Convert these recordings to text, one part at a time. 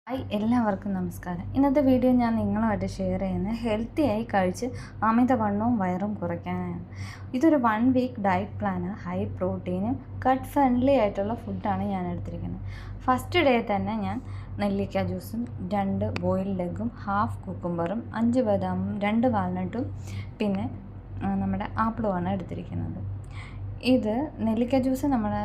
എല്ലാവർക്കും നമസ്കാരം. ഇന്നത്തെ വീഡിയോ ഞാൻ നിങ്ങളുമായിട്ട് ഷെയർ ചെയ്യുന്നത് ഹെൽത്തിയായി കഴിച്ച് അമിതവണ്ണവും വയറും കുറയ്ക്കാനാണ്. ഇതൊരു 1 വീക്ക് ഡയറ്റ് പ്ലാന്. ഹൈ പ്രോട്ടീനും കട്ട് ഫ്രണ്ട്ലി ആയിട്ടുള്ള ഫുഡാണ് ഞാൻ എടുത്തിരിക്കുന്നത്. ഫസ്റ്റ് ഡേ തന്നെ ഞാൻ നെല്ലിക്ക ജ്യൂസും 2 ബോയിൽഡ് എഗ്ഗും ഹാഫ് കുക്കുംബറും 5 ബദാമും 2 വാൽനട്ടും പിന്നെ നമ്മുടെ ആപ്പിളുമാണ് എടുത്തിരിക്കുന്നത്. ഇത് നെല്ലിക്ക ജ്യൂസ് നമ്മുടെ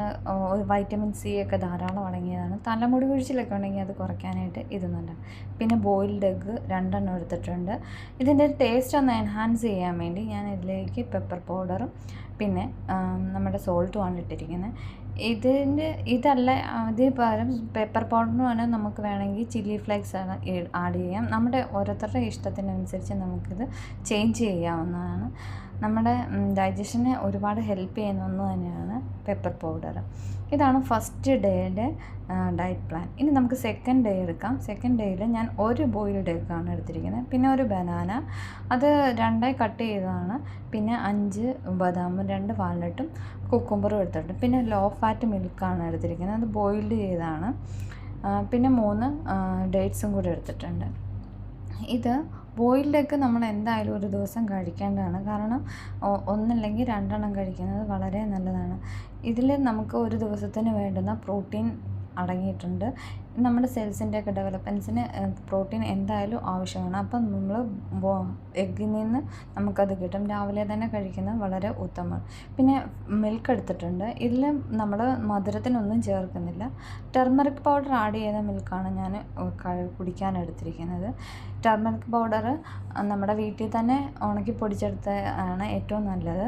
വൈറ്റമിൻ സി ഒക്കെ ധാരാളം അടങ്ങിയതാണ്. തലമുടി കൊഴിച്ചിലൊക്കെ ഉണ്ടെങ്കിൽ അത് കുറയ്ക്കാനായിട്ട് ഇത് നല്ലതാണ്. പിന്നെ ബോയിൽഡ് എഗ്ഗ് 2 എടുത്തിട്ടുണ്ട്. ഇതിൻ്റെ ടേസ്റ്റ് ഒന്ന് എൻഹാൻസ് ചെയ്യാൻ വേണ്ടി ഞാൻ ഇതിലേക്ക് പെപ്പർ പൗഡറും പിന്നെ നമ്മുടെ സോൾട്ടുമാണ് ഇട്ടിരിക്കുന്നത്. ഇതിന് പകരം പെപ്പർ പൗഡറിന് പകരം നമുക്ക് വേണമെങ്കിൽ ചില്ലി ഫ്ലേക്സ് ആഡ് ചെയ്യാം. നമ്മുടെ ഓരോരുത്തരുടെ ഇഷ്ടത്തിനനുസരിച്ച് നമുക്കിത് ചേഞ്ച് ചെയ്യാവുന്നതാണ്. നമ്മുടെ ഡൈജഷനെ ഒരുപാട് ഹെൽപ്പ് ചെയ്യുന്ന ഒന്ന് തന്നെയാണ് പെപ്പർ പൗഡർ. ഇതാണ് ഫസ്റ്റ് ഡേയുടെ ഡയറ്റ് പ്ലാൻ. ഇനി നമുക്ക് സെക്കൻഡ് ഡേ എടുക്കാം. സെക്കൻഡ് ഡേയിൽ ഞാൻ 1 ബോയിൽഡ് എഗ്ഗാണ് എടുത്തിരിക്കുന്നത്. പിന്നെ ഒരു ബനാന, അത് 2 കട്ട് ചെയ്തതാണ്. പിന്നെ 5 ബദാമും 2 വാൽനട്ടും കുക്കുംബറും എടുത്തിട്ടുണ്ട്. പിന്നെ ലോ ഫാറ്റ് മിൽക്കാണ് എടുത്തിരിക്കുന്നത്, അത് ബോയിൽഡ് ചെയ്തതാണ്. പിന്നെ 3 ഡേറ്റ്സും കൂടി എടുത്തിട്ടുണ്ട്. ഇത് ബോയിൽഡ് എഗ്ഗ് നമ്മൾ എന്തായാലും ഒരു ദിവസം കഴിക്കേണ്ടതാണ്. കാരണം ഒന്നല്ലെങ്കിൽ 2 കഴിക്കുന്നത് വളരെ നല്ലതാണ്. ഇതിൽ നമുക്ക് ഒരു ദിവസത്തിന് വേണ്ടുന്ന പ്രോട്ടീൻ അടങ്ങിയിട്ടുണ്ട്. നമ്മുടെ സെൽസിൻ്റെയൊക്കെ ഡെവലപ്മെൻറ്റ്സിന് പ്രോട്ടീൻ എന്തായാലും ആവശ്യമാണ്. അപ്പം നമ്മൾ എഗ്ഗിൽ നിന്ന് നമുക്കത് കിട്ടും. രാവിലെ തന്നെ കഴിക്കുന്നത് വളരെ ഉത്തമമാണ്. പിന്നെ മിൽക്ക് എടുത്തിട്ടുണ്ട്. ഇതിൽ നമ്മൾ മധുരത്തിനൊന്നും ചേർക്കുന്നില്ല. ടെർമറിക് പൗഡർ ആഡ് ചെയ്ത മിൽക്കാണ് ഞാൻ കുടിക്കാൻ എടുത്തിരിക്കുന്നത്. ടെർമറിക് പൗഡർ നമ്മുടെ വീട്ടിൽ തന്നെ ഉണക്കി പൊടിച്ചെടുത്ത ആണ് ഏറ്റവും നല്ലത്.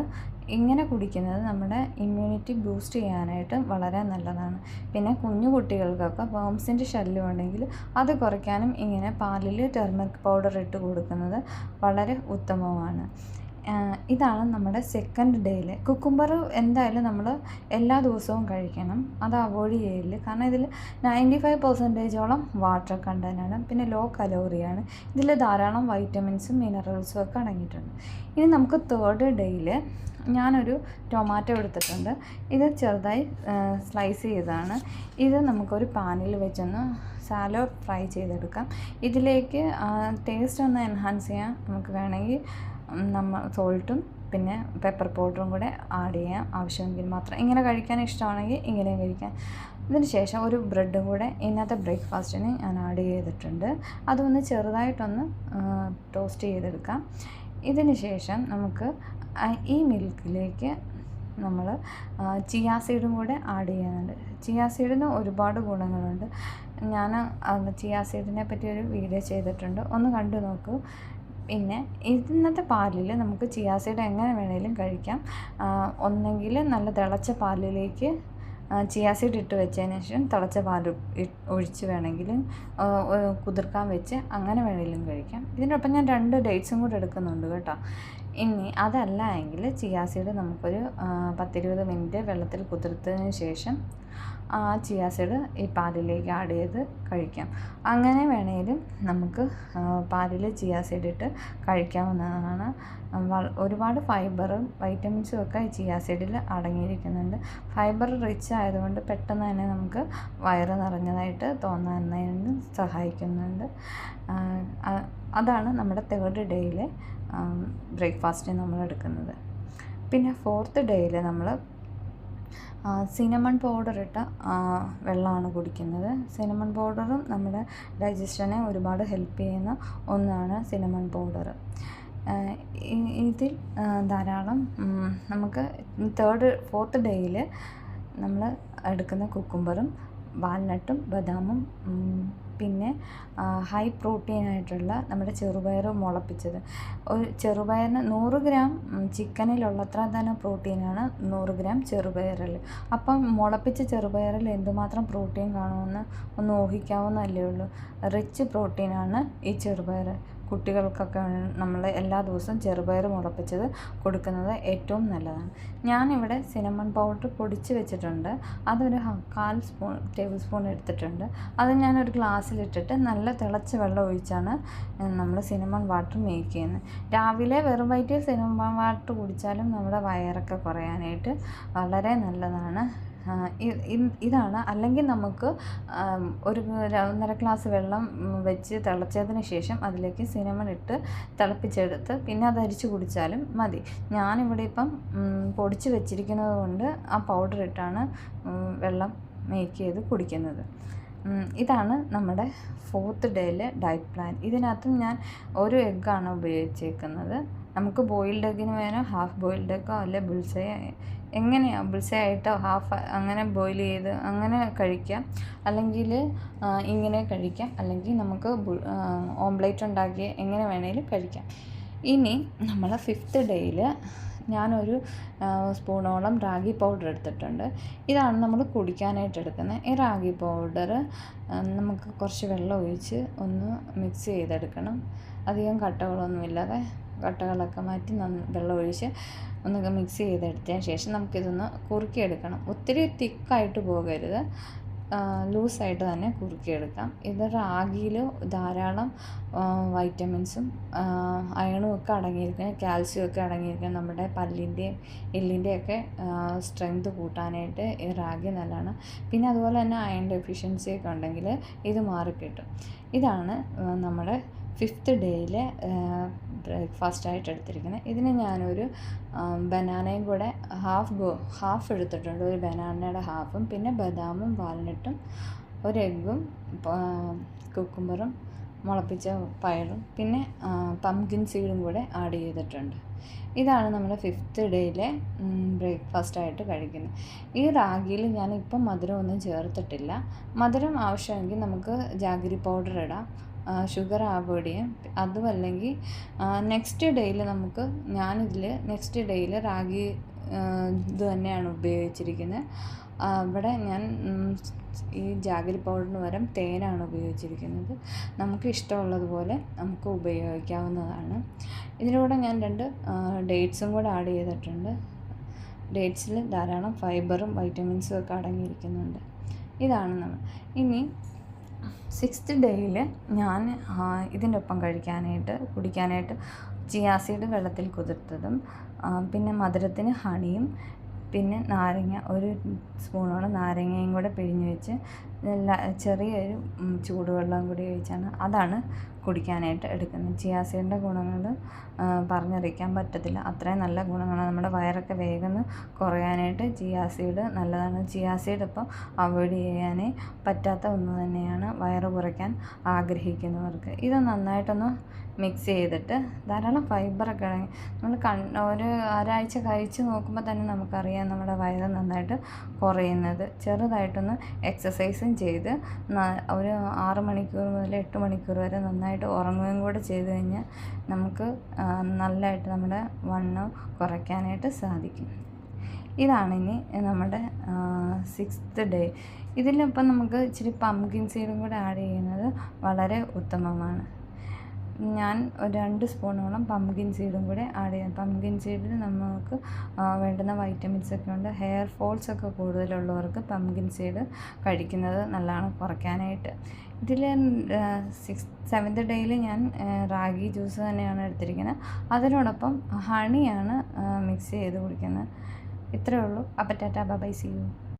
ഇങ്ങനെ കുടിക്കുന്നത് നമ്മുടെ ഇമ്മ്യൂണിറ്റി ബൂസ്റ്റ് ചെയ്യാനായിട്ട് വളരെ നല്ലതാണ്. പിന്നെ കുഞ്ഞു കുട്ടികൾക്കൊക്കെ വേംസിൻ്റെ ശല്യം ഉണ്ടെങ്കിൽ അത് കുറയ്ക്കാനും ഇങ്ങനെ പാലിൽ ടെർമറിക് പൗഡർ ഇട്ട് കൊടുക്കുന്നത് വളരെ ഉത്തമമാണ്. ഇതാണ് നമ്മുടെ സെക്കൻഡ് ഡേയിൽ. കുക്കുംബർ എന്തായാലും എല്ലാ ദിവസവും കഴിക്കണം, അത് അവോയ്ഡ് ചെയ്യില്ല. കാരണം ഇതിൽ 95% വാട്ടർ കണ്ടൻ്റാണ്. പിന്നെ ലോ കലോറിയാണ്. ഇതിൽ ധാരാളം വൈറ്റമിൻസും മിനറൽസും ഒക്കെ അടങ്ങിയിട്ടുണ്ട്. ഇനി നമുക്ക് തേർഡ് ഡേയിൽ ഞാനൊരു ടൊമാറ്റോ എടുത്തിട്ടുണ്ട്. ഇത് ചെറുതായി സ്ലൈസ് ചെയ്തതാണ്. ഇത് നമുക്കൊരു പാനിൽ വെച്ചൊന്ന് സാലോ ഫ്രൈ ചെയ്തെടുക്കാം. ഇതിലേക്ക് ടേസ്റ്റ് ഒന്ന് എൻഹാൻസ് ചെയ്യാൻ നമുക്ക് വേണമെങ്കിൽ സോൾട്ടും പിന്നെ പെപ്പർ പൗഡറും കൂടെ ആഡ് ചെയ്യാം, ആവശ്യമെങ്കിൽ മാത്രം. ഇങ്ങനെ കഴിക്കാൻ ഇഷ്ടമാണെങ്കിൽ ഇങ്ങനെയും കഴിക്കാം. ഇതിന് ശേഷം ഒരു ബ്രെഡും കൂടെ ഇന്നത്തെ ബ്രേക്ക്ഫാസ്റ്റിന് ഞാൻ ആഡ് ചെയ്തിട്ടുണ്ട്. അതൊന്ന് ചെറുതായിട്ടൊന്ന് ടോസ്റ്റ് ചെയ്തെടുക്കാം. ഇതിന് ശേഷം നമുക്ക് ഈ മിൽക്കിലേക്ക് നമ്മൾ ചിയാ സീഡും കൂടെ ആഡ് ചെയ്യുന്നുണ്ട്. ചിയാ സീഡിന് ഒരുപാട് ഗുണങ്ങളുണ്ട്. ഞാൻ ചിയാ സീഡിനെ പറ്റി ഒരു വീഡിയോ ചെയ്തിട്ടുണ്ട്, ഒന്ന് കണ്ടു നോക്കൂ. പിന്നെ ഇന്നത്തെ പാലിൽ നമുക്ക് ചിയാ സീഡ് എങ്ങനെ വേണമെങ്കിലും കഴിക്കാം. ഒന്നെങ്കിൽ നല്ല തിളച്ച പാലിലേക്ക് ചിയാ സീഡ് ഇട്ട് വെച്ചതിന് ശേഷം തിളച്ച പാൽ ഒഴിച്ച് വേണമെങ്കിലും കുതിർക്കാൻ വെച്ച് അങ്ങനെ വേണമെങ്കിലും കഴിക്കാം. ഇതിനൊപ്പം ഞാൻ 2 ഡേറ്റ്സും കൂടെ എടുക്കുന്നുണ്ട് കേട്ടോ. ഇനി അതല്ല എങ്കിൽ ചിയാ സീഡ് നമുക്കൊരു 10-20 മിനിറ്റ് വെള്ളത്തിൽ കുതിർത്തതിന് ശേഷം ആ ചിയാ സീഡ് ഈ പാലിലേക്ക് ആഡ് ചെയ്ത് കഴിക്കാം. അങ്ങനെ വേണമെങ്കിലും നമുക്ക് പാലിൽ ചിയാ സീഡ് ഇട്ട് കഴിക്കാവുന്നതാണ്. ഒരുപാട് ഫൈബറും വൈറ്റമിൻസും ഒക്കെ ഈ ചിയാ സീഡിൽ അടങ്ങിയിരിക്കുന്നുണ്ട്. ഫൈബർ റിച്ച് ആയതുകൊണ്ട് പെട്ടെന്ന് തന്നെ നമുക്ക് വയറ് നിറഞ്ഞതായിട്ട് തോന്നാനായിട്ട് സഹായിക്കുന്നുണ്ട്. അതാണ് നമ്മുടെ തേർഡ് ഡേയിലെ ബ്രേക്ക്ഫാസ്റ്റ് നമ്മൾ എടുക്കുന്നത്. പിന്നെ ഫോർത്ത് ഡേയിൽ നമ്മൾ സിനമൺ പൗഡർ ഇട്ട വെള്ളമാണ് കുടിക്കുന്നത്. സിനമൺ പൗഡറും നമ്മുടെ ഡൈജഷനെ ഒരുപാട് ഹെൽപ്പ് ചെയ്യുന്ന ഒന്നാണ് സിനമൺ പൗഡർ. ഇതിൽ ധാരാളം നമുക്ക് ഫോർത്ത് ഡേയിൽ നമ്മൾ എടുക്കുന്ന കുക്കുംബറും വാൽനട്ടും ബദാമും പിന്നെ ഹൈ പ്രോട്ടീനായിട്ടുള്ള നമ്മുടെ ചെറുപയർ മുളപ്പിച്ചത്. ഒരു ചെറുപയറിന് 100 ഗ്രാം ചിക്കനിലുള്ളത്ര തന്നെ പ്രോട്ടീനാണ് 100 ഗ്രാം ചെറുപയറിൽ. അപ്പം മുളപ്പിച്ച ചെറുപയറിൽ എന്തുമാത്രം പ്രോട്ടീൻ കാണുമെന്ന് ഒന്ന് ഊഹിക്കാവുന്നതല്ലേ ഉള്ളൂ. റിച്ച് പ്രോട്ടീനാണ് ഈ ചെറുപയർ. കുട്ടികൾക്കൊക്കെ നമ്മൾ എല്ലാ ദിവസവും ചെറുപയർ മുളപ്പിച്ചത് കൊടുക്കുന്നത് ഏറ്റവും നല്ലതാണ്. ഞാനിവിടെ സിനമൺ പൗഡർ പൊടിച്ച് വെച്ചിട്ടുണ്ട്. അതൊരു 1/4 ടേബിൾ സ്പൂൺ എടുത്തിട്ടുണ്ട്. അത് ഞാനൊരു ഗ്ലാസ്സിലിട്ടിട്ട് നല്ല തിളച്ച വെള്ളം ഒഴിച്ചാണ് നമ്മൾ സിനമൺ വാട്ടർ മേക്ക് ചെയ്യുന്നത്. രാവിലെ വെറും വയറ്റിൽ സിനമൺ വാട്ടർ കുടിച്ചാലും നമ്മുടെ വയറൊക്കെ കുറയാനായിട്ട് വളരെ നല്ലതാണ്. ഇതാണ്. അല്ലെങ്കിൽ നമുക്ക് ഒരു 1.5 ഗ്ലാസ് വെള്ളം വെച്ച് തിളച്ചതിന് ശേഷം അതിലേക്ക് സിനമൺ ഇട്ട് തിളപ്പിച്ചെടുത്ത് പിന്നെ അത് അരിച്ച് കുടിച്ചാലും മതി. ഞാനിവിടെ ഇപ്പം പൊടിച്ച് വെച്ചിരിക്കുന്നത് കൊണ്ട് ആ പൗഡർ ഇട്ടാണ് വെള്ളം മേക്ക് ചെയ്ത് കുടിക്കുന്നത്. ഇതാണ് നമ്മുടെ 4th ഡേയിലെ ഡയറ്റ് പ്ലാൻ. ഇതിനകത്തും ഞാൻ ഒരു എഗ്ഗാണ് ഉപയോഗിച്ചേക്കുന്നത്. നമുക്ക് ബോയിൽഡ് എഗ്ഗിന് പകരം ഹാഫ് ബോയിൽഡ് എഗ്ഗോ അല്ലെ ബുൾസൈ എങ്ങനെയാണ് ബുൾസൈ ആയിട്ടോ ഹാഫ് അങ്ങനെ ബോയിൽ ചെയ്ത് അങ്ങനെ കഴിക്കാം. അല്ലെങ്കിൽ ഇങ്ങനെ കഴിക്കാം. അല്ലെങ്കിൽ നമുക്ക് ഓംലേറ്റ് ഉണ്ടാക്കി എങ്ങനെ വേണേലും കഴിക്കാം. ഇനി നമ്മൾ 5th ഡേയിൽ ഞാനൊരു സ്പൂണോളം റാഗി പൗഡർ എടുത്തിട്ടുണ്ട്. ഇതാണ് നമ്മൾ കുടിക്കാനായിട്ട് എടുക്കുന്നത്. ഈ റാഗി പൗഡർ നമുക്ക് കുറച്ച് വെള്ളം ഒഴിച്ച് ഒന്ന് മിക്സ് ചെയ്തെടുക്കണം. അധികം കട്ടകളൊന്നുമില്ലാതെ കട്ടകളൊക്കെ മാറ്റി വെള്ളം ഒഴിച്ച് ഒന്ന് മിക്സ് ചെയ്തെടുത്തതിന് ശേഷം നമുക്കിതൊന്ന് കുറുക്കിയെടുക്കണം. ഒത്തിരി തിക്കായിട്ട് പോകരുത്, ലൂസായിട്ട് തന്നെ കുറുക്കിയെടുക്കാം. ഇത് റാഗിയിൽ ധാരാളം വൈറ്റമിൻസും അയണും ഒക്കെ അടങ്ങിയിരിക്കുന്ന കാൽസ്യം ഒക്കെ അടങ്ങിയിരിക്കുന്ന നമ്മുടെ പല്ലിൻ്റെയും എല്ലിൻ്റെയൊക്കെ സ്ട്രെങ്ത് കൂട്ടാനായിട്ട് ഈ റാഗി നല്ലതാണ്. പിന്നെ അതുപോലെ തന്നെ അയൺ ഡെഫിഷ്യൻസി ഒക്കെ ഉണ്ടെങ്കിൽ ഇത് മാറിക്കിട്ടും. ഇതാണ് നമ്മുടെ 5th ഡേയിലെ ബ്രേക്ക്ഫാസ്റ്റായിട്ട് എടുത്തിരിക്കുന്നത്. ഇതിന് ഞാനൊരു ബനാനയും കൂടെ ഹാഫ് എടുത്തിട്ടുണ്ട്. ഒരു ബനാനയുടെ ഹാഫും പിന്നെ ബദാമും വാൽനട്ടും ഒരു എഗ്ഗും കുക്കുംബറും മുളപ്പിച്ച പയറും പിന്നെ പംകിൻ സീഡും കൂടെ ആഡ് ചെയ്തിട്ടുണ്ട്. ഇതാണ് നമ്മുടെ 5th ഡേയിലെ ബ്രേക്ക്ഫാസ്റ്റായിട്ട് കഴിക്കുന്നത്. ഈ റാഗിയിൽ ഞാനിപ്പം മധുരമൊന്നും ചേർത്തിട്ടില്ല. മധുരം ആവശ്യമെങ്കിൽ നമുക്ക് ജാഗരി പൗഡർ ഇടാം, ഷുഗർ അവോയ്ഡ് ചെയ്യാം. അതുമല്ലെങ്കിൽ നെക്സ്റ്റ് ഡേയിൽ നെക്സ്റ്റ് ഡേയിൽ റാഗി ഇത് തന്നെയാണ് ഉപയോഗിച്ചിരിക്കുന്നത്. ഇവിടെ ഞാൻ ഈ ജാഗരി പൗഡറിന് പകരം തേനാണ് ഉപയോഗിച്ചിരിക്കുന്നത്. നമുക്ക് ഇഷ്ടമുള്ളതുപോലെ നമുക്ക് ഉപയോഗിക്കാവുന്നതാണ്. ഇതിലൂടെ ഞാൻ 2 ഡേറ്റ്സും കൂടെ ആഡ് ചെയ്തിട്ടുണ്ട്. ഡേറ്റ്സിൽ ധാരാളം ഫൈബറും വൈറ്റമിൻസും ഒക്കെ അടങ്ങിയിരിക്കുന്നുണ്ട്. ഇതാണ് നമ്മൾ ഇനി 6th ഡേയിൽ ഞാൻ ഇതിൻ്റെ ഒപ്പം കുടിക്കാനായിട്ട് ചിയാ സീഡ് വെള്ളത്തിൽ കുതിർത്തതും പിന്നെ മധുരത്തിന് ഹണിയും പിന്നെ നാരങ്ങ ഒരു സ്പൂണോളം നാരങ്ങയും കൂടെ പിഴിഞ്ഞ് വെച്ച് ചെറിയൊരു ചൂടുവെള്ളം കൂടി ഒഴിച്ചാണ് അതാണ് കുടിക്കാനായിട്ട് എടുക്കുന്നത്. ചിയാ സീഡിൻ്റെ ഗുണങ്ങൾ പറഞ്ഞറിയിക്കാൻ പറ്റത്തില്ല. അത്രയും നല്ല ഗുണങ്ങളാണ്. നമ്മുടെ വയറൊക്കെ വേഗം കുറയാനായിട്ട് ചിയാ സീഡ് നല്ലതാണ്. ചിയാ സീഡ് ഇപ്പം അവോയ്ഡ് ചെയ്യാനേ പറ്റാത്ത ഒന്ന് തന്നെയാണ് വയറ് കുറയ്ക്കാൻ ആഗ്രഹിക്കുന്നവർക്ക്. ഇത് നന്നായിട്ടൊന്ന് മിക്സ് ചെയ്തിട്ട് ധാരാളം ഫൈബറൊക്കെ അടങ്ങി നമ്മൾ ഒരു ഒരാഴ്ച കഴിച്ച് നോക്കുമ്പോൾ തന്നെ നമുക്കറിയാം നമ്മുടെ വയറ് നന്നായിട്ട് കുറയുന്നത്. ചെറുതായിട്ടൊന്ന് എക്സസൈസും ചെയ്ത് ഒരു 6 മണിക്കൂർ മുതൽ 8 മണിക്കൂർ വരെ നന്നായിട്ട് ഉറങ്ങുകയും കൂടെ ചെയ്ത് കഴിഞ്ഞാൽ നമുക്ക് നല്ലതായിട്ട് നമ്മുടെ വണ്ണം കുറയ്ക്കാനായിട്ട് സാധിക്കും. ഇതാണ് ഇനി നമ്മുടെ 6th ഡേ. ഇതിലിപ്പം നമുക്ക് ഇച്ചിരി പംകിൻ സീഡും കൂടെ ആഡ് ചെയ്യുന്നത് വളരെ ഉത്തമമാണ്. ഞാൻ ഒരു 2 സ്പൂണോളം പംകിൻ സീഡും കൂടെ ആഡ് ചെയ്യാം. പംകിൻ സീഡിൽ നമുക്ക് വേണ്ടുന്ന വൈറ്റമിൻസൊക്കെ ഉണ്ട്. ഹെയർ ഫോൾസ് ഒക്കെ കൂടുതലുള്ളവർക്ക് പംകിൻ സീഡ് കഴിക്കുന്നത് നല്ലതാണ് കുറയ്ക്കാനായിട്ട്. ഇതിൽ 7th ഡേയിൽ ഞാൻ റാഗി ജ്യൂസ് തന്നെയാണ് എടുത്തിരിക്കുന്നത്. അതിനോടൊപ്പം ഹണിയാണ് മിക്സ് ചെയ്ത് കുടിക്കുന്നത്. ഇത്രയേ ഉള്ളൂ. അപ്പം ടാറ്റാ ബൈ, സീ യു.